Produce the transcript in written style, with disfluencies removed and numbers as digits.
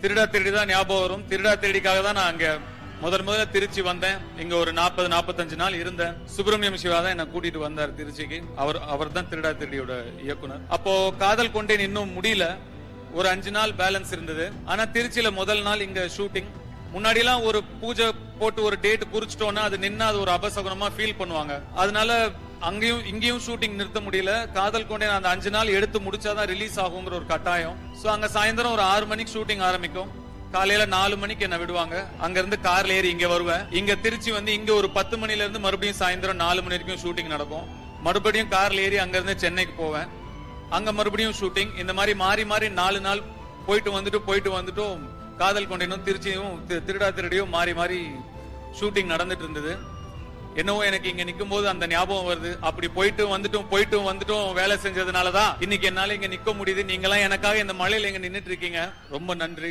திருடா திருடி தான் ஞாபகம் வரும். திருடா திருடிக்காக தான் நான் அங்க முதல்ல திருச்சி வந்தேன். இங்க ஒரு 40-45 நாள் இருந்தேன். சுப்பிரமணியம் சிவா தான் என்ன கூட்டிட்டு வந்தார் திருச்சிக்கு. அவர் தான் திருடா திருடியோட இயக்குனர். அப்போ காதல் கொண்டேன் இன்னும் முடியல, ஒரு 5 நாள் பேலன்ஸ் இருந்தது. ஆனா திருச்சியில முதல் நாள் இங்க ஷூட்டிங். முன்னாடி எல்லாம் ஒரு பூஜை போட்டு ஒரு டேட் குறிச்சிட்டோம்னா அது நின்னா அது ஒரு அபசகுனமா ஃபீல் பண்ணுவாங்க. அதனால அங்கேயும் இங்கேயும் ஷூட்டிங் நிறுத்த முடியல. காதல் கொண்டேன் அந்த 5 நாள் எடுத்து முடிச்சாதான் ரிலீஸ் ஆகுங்கிற ஒரு கட்டாயம். சோ அங்க சாயந்தரம் ஒரு 6 மணிக்கு ஷூட்டிங் ஆரம்பிக்கும். காலையில 4 மணிக்கு என்ன விடுவாங்க. அங்க இருந்து கார்ல ஏறி இங்க வருவேன். இங்க திருச்சி வந்து இங்க ஒரு 10 மணில இருந்து மறுபடியும் சாயந்தரம் 4 மணி வரைக்கும் ஷூட்டிங் நடக்கும். மறுபடியும் கார்ல ஏறி அங்க இருந்து சென்னைக்கு போவேன். அங்க மறுபடியும் ஷூட்டிங். இந்த மாதிரி மாறி மாறி 4 நாள் போயிட்டு வந்துட்டும் காதல் கொண்டேனும் திருச்சியும் திருடா திருடியும் மாறி மாறி ஷூட்டிங் நடந்துட்டு இருந்தது. என்னவோ எனக்கு இங்க நிக்கும் போது அந்த ஞாபகம் வருது. அப்படி போயிட்டு வந்துட்டும் வேலை செஞ்சதுனாலதான் இன்னைக்கு என்னால இங்க நிக்க முடியுது. நீங்க எல்லாம் எனக்காக இந்த மழையில இங்க நின்னுட்டு இருக்கீங்க. ரொம்ப நன்றி.